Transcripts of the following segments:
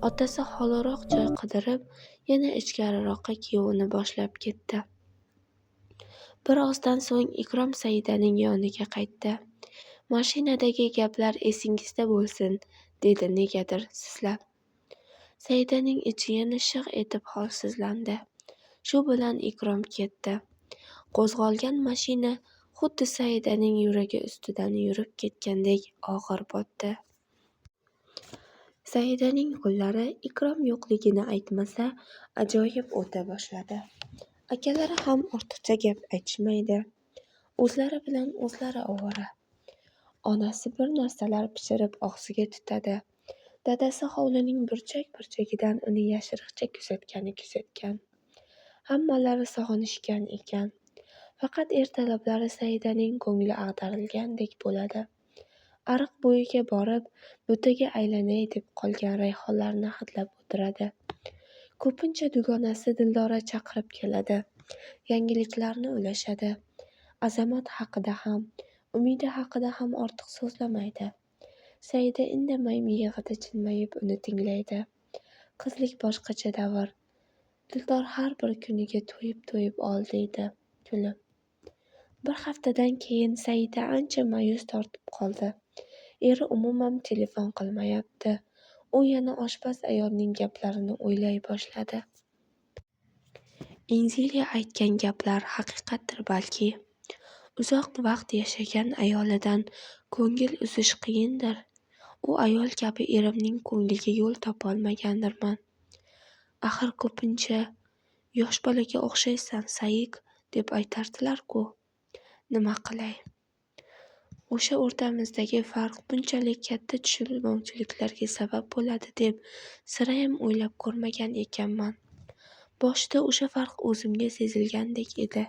Otasi holiroq joy qidirib, yana ichkariroqqa kuyovini boshlab ketdi. Bir ozdan so'ng Ikrom Saidaning yoniga qaytdi. Mashinadagi gaplar esingizda bo'lsin, dedi negadir sizlab. Saidaning ichi yana shig' etib holsizlandi. Shu bilan Ikrom ketdi. Qo'zg'olgan mashina xuddi Saidaning yuragi ustidan yurib ketgandek og'ir botdi. Saidaning qo'llari Ikrom yo'qligini aytmasa, ajoyib o'ta boshladi. Akalari ham ortiqcha gap aytishmaydi. O'zlari bilan o'zlari ovora. Onasi bir narsalar pishirib og'ziga tutadi. Dadasi hovlining burchak-burchagidan uni yashiriqcha kuzatgan. Hammalari sog'inishgan ekan. Faqat ertalablari Saidaning ko'ngli ag'darilgandek bo'ladi. Ariq bo'yiga borib, butaga aylanay deb qolgan rayhonlarni hidlab o'tiradi. Ko'pincha dugonasi Dildora chaqirib keladi. Yangiliklarni ulashadi. Azamat haqida ham, Umida haqida ham ortiq so'zlamaydi. Saida indamay miyig'ida jilmayib uni tinglaydi. Qizlik boshqacha davr. Dildor har bir kuniga to'yib ol deydi, kulib. Bir haftadan keyin Saida ancha ma'yus tortib qoldi. Eri umuman telefon qilmayapti. U yana oshpaz ayolning gaplarini o'ylay boshladi. Inzilya aytgan gaplar haqiqatdir balki. Uzoq vaqt yashagan ayolidan ko'ngil uzish qiyindir. U ayol kabi erimning ko'ngliga yo'l topolmagandirman. Axir ko'pincha yosh bolaga o'xshaysan, Saik, deb aytardilar-ku. Nima qilay? O'sha o'rtamizdagi farq bunchalik katta tushunmovchiliklarga sabab bo'ladi deb sirayam o'ylab ko'rmagan ekanman. Boshida o'sha farq o'zimga sezilgandek edi.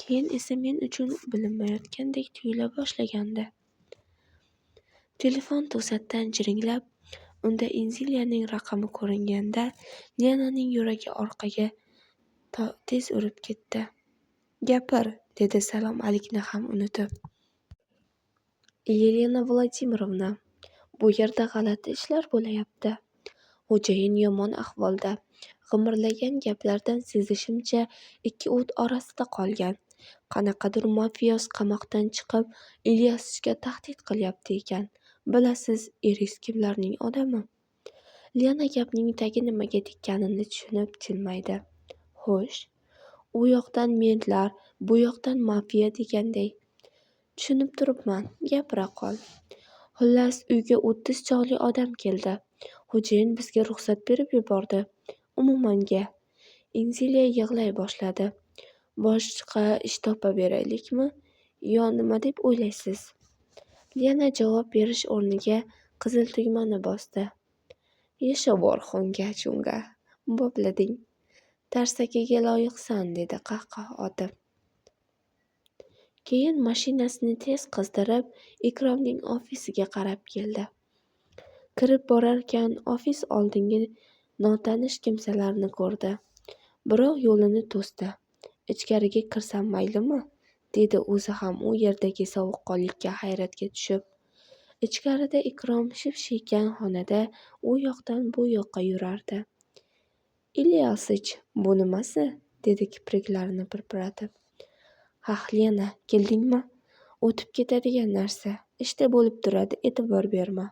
Keyin esa men uchun bilinmayotgandek tuyula boshlagandi. Telefon to'satdan jiringlab, unda Inzilyaning raqami ko'ringanda Lenaning yuragi orqaga tez urib ketdi. Gapir, dedi salom alikni ham unutib. Yelena Vladimirovna, bu yerda g'alati ishlar bo'layapti. Xo'jayin yomon ahvolda. G'imirlagan gaplardan sezishimcha, ikki o't orasida qolgan. Qanaqadir mafiyos qamoqdan chiqib, Ilyasovga tahdid qilyapti ekan. Bilasiz, Iris kimlarning odami? Lena gapning tagi nimaga tekkanini tushunib jilmaydi. Xo'sh, u yoqdan mentlar, bu yoqdan mafiya deganday. Tushunib turibman, gapira qol. Xullas, uyga 30 chog'li odam keldi. Xo'jayin bizga ruxsat berib yubordi. Umumanga. Inzilya yig'lay boshladi. Boshqa ish topa beraylikmi? Yo nima deb o'ylaysiz? Lena javob berish o'rniga qizil tugmani bosdi. Yasha bor xunga-chunga. Boplading. Tarsakaga loyiqsan, dedi qahqah otib. Keyin mashinasini tez qizdirib, Ikromning ofisiga qarab keldi. Kirib borarkan, ofis oldingi notanish kimsalarni ko'rdi. Birov yo'lini to'sdi. Ichkariga kirsam maylimi? Dedi o'zi ham u yerdagi sovuqqonlikka hayratga tushib. Ichkarida Ikrom ship-shiykan xonada u yoqdan bu yoqqa yurardi. Ilyasich, bu nimasi? Dedi kipriklarini pirpiratib. Lena, keldingmi? O'tib ketadigan narsa. Ishda bo'lib turadi, e'tibor berma,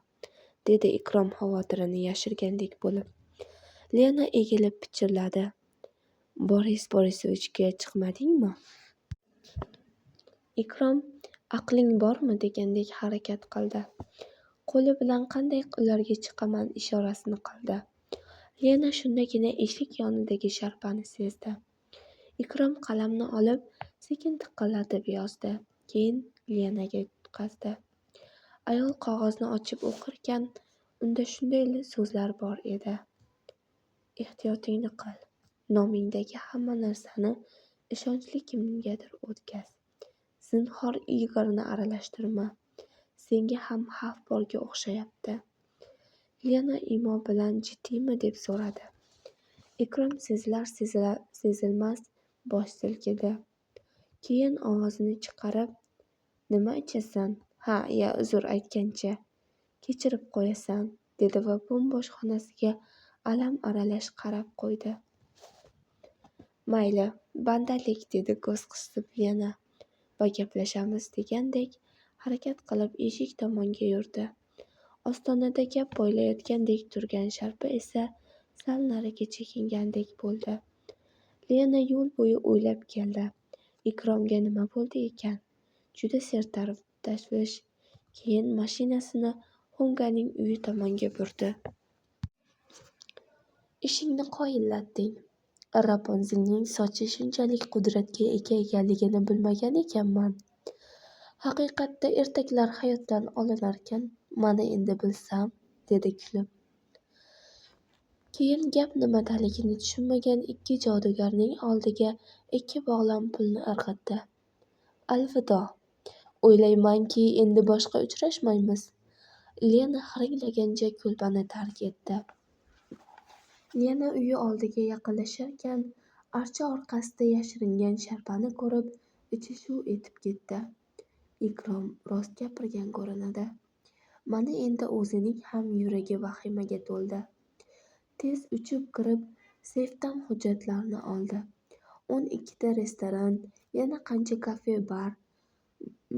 dedi Ikrom xavotirini yashirgandek bo'lib. Lena egilib pichirladi. Boris Borisovichga chiqmadingmi? Ikrom aqling bormi degandek harakat qildi. Qo'li bilan qanday ularga chiqaman ishorasini qildi. Lena shundagina eshik yonidagi sharpani sezdi. Ikrom qalamni olib sekin tiqillatib yozdi. Keyin Lenaga tutqazdi. Ayol qog'ozni ochib o'qirkan, unda shunday so'zlar bor edi. Ehtiyotingni qil. Nomingdagi hamma narsani ishonchli kimgadir o'tkaz. Zinhor Igorni aralashtirma. Senga ham xavf borga o'xshayapti. Lena imo bilan jiddiymi deb so'radi. Ikrom sezilar-sezilmas bosh silkidi. Keyin ovozini chiqarib, nima ichasan? Ha, uzr aytgancha. Kechirib qo'yasan, dedi va bo'mbo'sh xonasiga alam aralash qarab qo'ydi. Mayli, bandalik, dedi ko'z qisib Lena va gaplashamiz degandek harakat qilib eshik tomonga yurdi. Ostonada gap poylayotgandek turgan Sharpa esa sal nariga chekingandek bo'ldi. Lena yo'l bo'yi o'ylab keldi. Ikromga nima bo'ldi ekan? Juda sertaraf tashvish. Keyin mashinasini Hunganing uyi tomonga burdi. Ishingni qoyillatding. Rapunzelning sochi shunchalik qudratga ega ekanligini bilmagan ekanman. Haqiqatda ertaklar hayotdan olinarkan, mana endi bilsam, dedi kulib. Keyin gap nimadaligini tushunmagan ikki jodugarning oldiga 2 bog'lam pulni irg'itdi. Alvido. O'ylaymanki, endi boshqa uchrashmaymiz. Lena hiringlagancha kulbani tark etdi. Lena uyi oldiga yaqinlasharkan, archa orqasida yashiringan Sharpani ko'rib, ichi shuv etib ketdi. Ikrom rost gapirgan ko'rinadi. Mana endi o'zining ham yuragi vahimaga to'ldi. Tez uchib kirib, seyfdan hujjatlarni oldi. 12 ta restoran, yana qancha kafe-bar,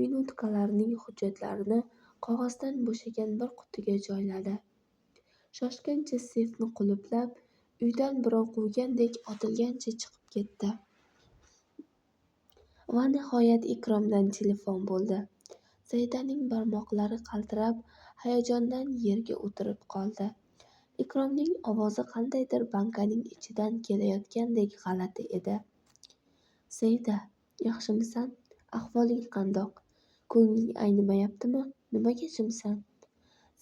minutkalarning hujjatlarini qog'ozdan bo'shagan bir qutiga joyladi. Shoshgancha seyfni qulflab, uydan birov quvgandek otilgancha chiqib ketdi. Va nihoyat Ikromdan telefon bo'ldi. Saidaning barmoqlari qaltirab, hayajondan yerga o'tirib qoldi. Ikromning ovozi qandaydir bankaning ichidan kelayotgandek g'alati edi. Saida, yaxshimisan? Ahvoling qandoq? Ko'ngling aynimayaptimi? Nimaga jimsan?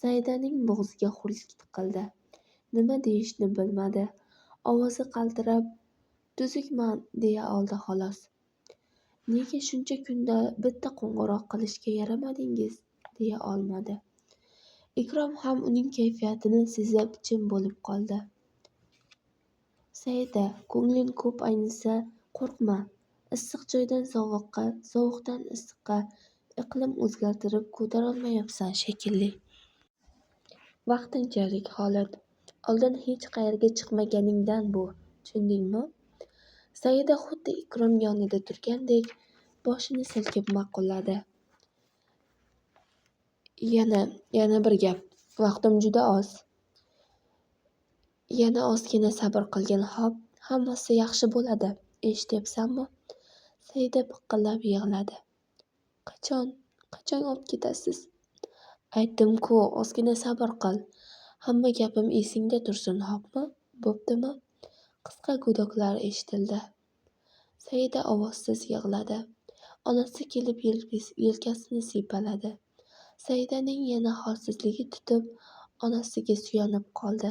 Saidaning bo'g'ziga xurlik tiqildi. Nima deyishni bilmadi. Ovozi qaltirab, tuzukman, deya oldi xolos. Nega shuncha kunda bitta qo'ng'iroq qilishga yaramadingiz, deya olmadi. Ikrom ham uning kayfiyatini sezib jim bo'lib qoldi. Saida, ko'ngling ko'p aynisa, qo'rqma. Issiq joydan sovuqqa, sovuqdan issiqqa iqlim o'zgartirib ko'tarolmayapsan shekilli. Vaqtinchalik holat. Oldin hech qayerga chiqmaganingdan bu, tushundingmi? Saida xuddi Ikrom yonida turgandek boshini silkib ma'qulladi. Yana bir gap. Vaqtim juda oz. Yana ozgina sabr qilgin, xo'p? Hammasi yaxshi bo'ladi. Eshityapsanmi? Saida piqillab yig'ladi. Qachon olib ketasiz? Aytdim-ku, ozgina sabr qil. Hamma gapim esingda tursin, xo'pmi? Bo'ptimi? Qisqa gudoklar eshitildi. Saida ovozsiz yig'ladi. Onasi kelib yelkasini siypaladi. Saidaning yana holsizligi tutib, onasiga suyanib qoldi.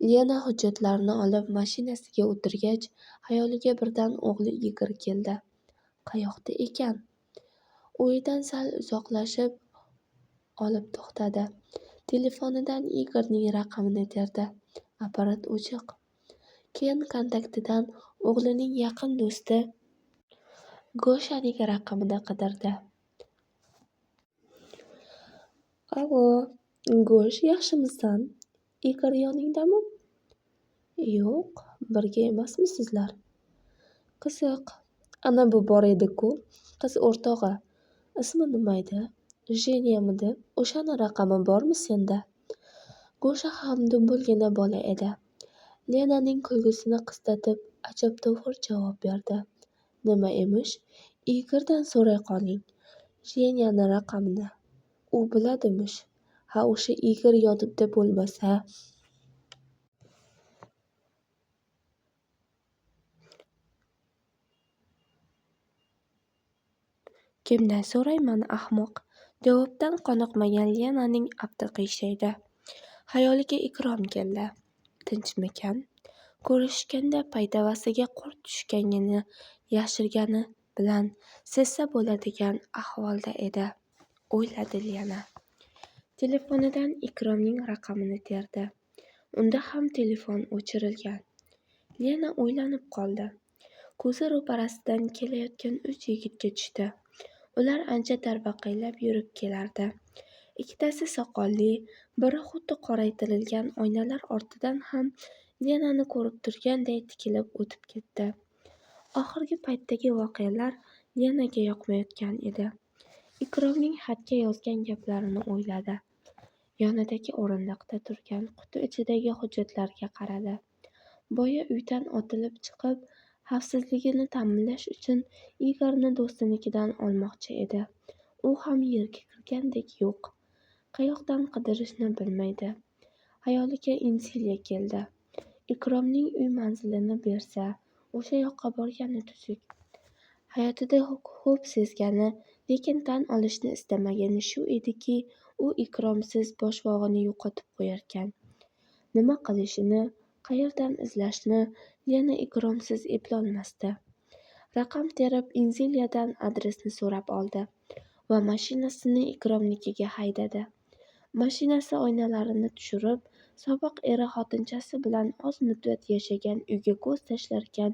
Lena hujjatlarni olib mashinasiga o'tirgach, xayoliga birdan o'g'li Igor keldi. Qayoqda ekan? O'yidan sal uzoqlashib olib to'xtadi. Telefonidan Igorning raqamini terdi. Apparat o'chiq. Keyin kontaktidan o'g'lining yaqin do'sti Goshaning raqamini qidirdi. Alo, Gosh, yaxshimisan? Igor yoningdami? Yo'q, birga emasmisizlar? Qiziq, ana bu bor edi-ku, qiz o'rtog'i. Ismi nima edi? Jenyamidi? O'shani raqami bormi senda? Gosha ham dumbilgina bola edi. Lenaning kulgisini qistatib, ajabtovur javob berdi. Nima emish? Igordan so'ray qoling. Jenyani raqamini. U biladimish. Ha, o'sha Igor yonimda bo'lmasa. Kimdan so'rayman, ahmoq? Javobdan qoniqmagan Lenaning abdi qiyshaydi. Xayoliga Ikrom keldi. Tinchmikan? Ko'rishganda paytavasiga qurt tushganini yashirgani bilan sezsa bo'ladigan ahvolda edi, o'yladi Lena. Telefonidan Ikromning raqamini terdi. Unda ham telefon o'chirilgan. Lena o'ylanib qoldi. Ko'zi ro'parasidan kelayotgan 3 yigitga tushdi. Ular ancha tarbaqaylab yurib kelardi. Ikkitasi soqolli, biri xuddi qoraytirilgan oynalar ortidan ham Lenani ko'rib turganday tikilib o'tib ketdi. Oxirgi paytdagi voqealar Lenaga yoqmayotgan edi. Ikromning xatga yozgan gaplarini o'yladi. Yonidagi o'rindiqda turgan quti ichidagi hujjatlarga qaradi. Boya uydan otilib chiqib, xavfsizligini ta'minlash uchun Igorni do'stinikidan olmoqchi edi. U ham yerga kirgandek yo'q. Qayoqdan qidirishni bilmaydi. Xayoliga Insilya keldi. Ikromning uy manzilini bersa, o'sha yoqqa borgani tuzuk. Hayotida ko'p sezgani, lekin tan olishni istamagani shu ediki, u Ikromsiz boshvog'ini yo'qotib qo'yarkan. Nima qilishini, qayerdan izlashni Lena Ikromsiz eplolmasdi. Raqam terib Insilyadan adresni so'rab oldi va mashinasini Ikromnikiga haydadi. Mashinasi oynalarini tushirib, sobiq eri xotinchasi bilan oz muddat yashagan uyga ko'z tashlarkan,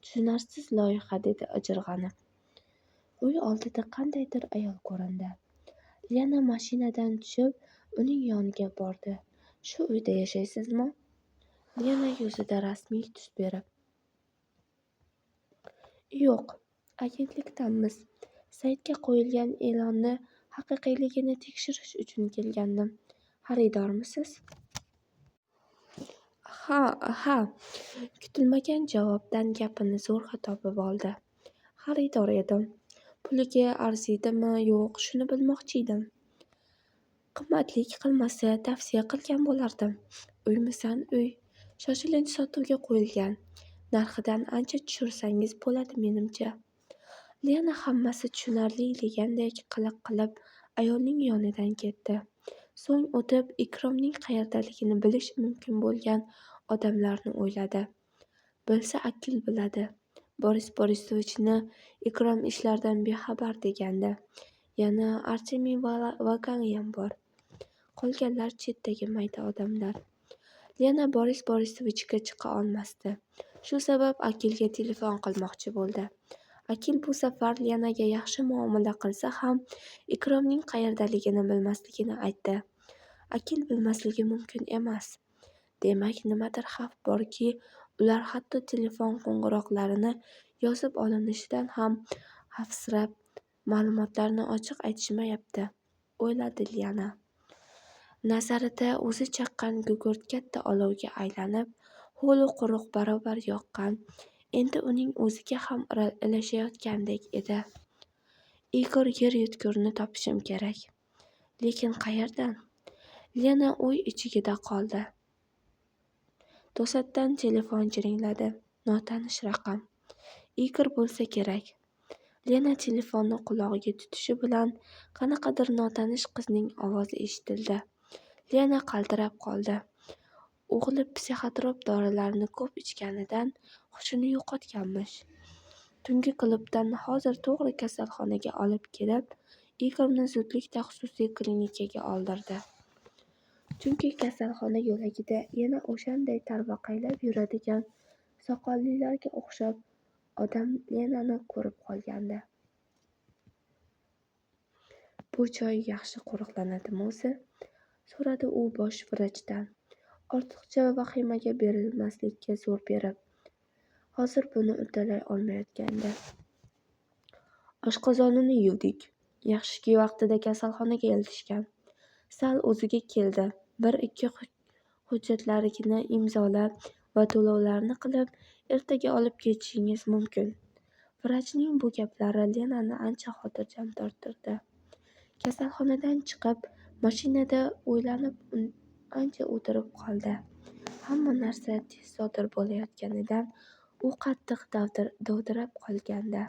tushunarsiz loyiha, dedi ijirg'anib. Uy oldida qandaydir ayol ko'rindi. Lena mashinadan tushib, uning yoniga bordi. Shu uyda yashaysizmi? Lena yuzida rasmiy tus berib. Yo'q, agentlikdanmiz. Saytga qo'yilgan e'lonni haqiqiyligini tekshirish uchun kelgandim. Xaridormisiz? Ha. Kutilmagan javobdan gapini zo'rg'a topib oldi. Xaridor edim. Puliga arziydimi, yo'q, shuni bilmoqchi edim. Qimmatlik qilmasa, tavsiya qilgan bo'lardim. Uymisan, uy. Shoshilinch sotuvga qo'yilgan. Narxidan ancha tushirsangiz bo'ladi, menimcha. Lena hammasi tushunarli degandek qiliq qilib ayolning yonidan ketdi. So'ng o'tib Ikromning qayerdaligini bilish mumkin bo'lgan odamlarni o'yladi. Bilsa Akil biladi. Boris Borisovichni Ikrom ishlardan bexabar degandi. Yana Artemiy Vaganyan bor. Qolganlar chetdagi mayda odamlar. Lena Boris Borisovichga chiqa olmasdi. Shu sabab Akilga telefon qilmoqchi bo'ldi. Akil bu safar Lenaga yaxshi muomala qilsa ham Ikromning qayerdaligini bilmasligini aytdi. Akil bilmasligi mumkin emas. Demak, nimadir xavf borki, ular hatto telefon qo'ng'iroqlarini yozib olinishidan ham xavfsirab, ma'lumotlarni ochiq aytishmayapti, o'yladi Lena. Nazarida o'zi chaqqan gugurt katta olovga aylanib, ho'lu quruq barobar yoqqan, endi uning o'ziga ham ilashayotgandek edi. Igor yer yutkurni topishim kerak. Lekin qayerdan? Lena o'y ichigida qoldi. To'satdan telefon jiringladi. Notanish raqam. Igor bo'lsa kerak. Lena telefonni qulog'iga tutishi bilan qanaqadir notanish qizning ovozi eshitildi. Lena qaltirab qoldi. O'g'li psixotrop dorilarni ko'p ichganidan hushini yo'qotganmish. Tungi klubdan hozir to'g'ri kasalxonaga olib kelib, Igorni zudlikda xususiy klinikaga oldirdi. Chunki kasalxona yo'lagida yana o'shanday tarvaqaylab yuradigan soqollilarga o'xshab odam Lenani ko'rib qolgandi. Bu joy yaxshi qo'riqlanadimi o'zi? So'radi u bosh vrachdan. Ortiqcha vahimaga berilmaslikka zo'r berib. Hozir buni uddalay olmayotgandi. Oshqozonini yuvdik. Yaxshiki vaqtida kasalxonaga eltishgan. Sal o'ziga keldi. 1-2 hujjatlarini imzolab va to'lovlarni qilib, ertaga olib ketishingiz mumkin. Vrachning bu gaplari Lenani ancha xotirjam torttirdi. Kasalxonadan chiqib, mashinada o'ylanib ancha o'tirib qoldi. Hamma narsa tez sodir bo'layotganidan u qattiq dovdirab qolgandi.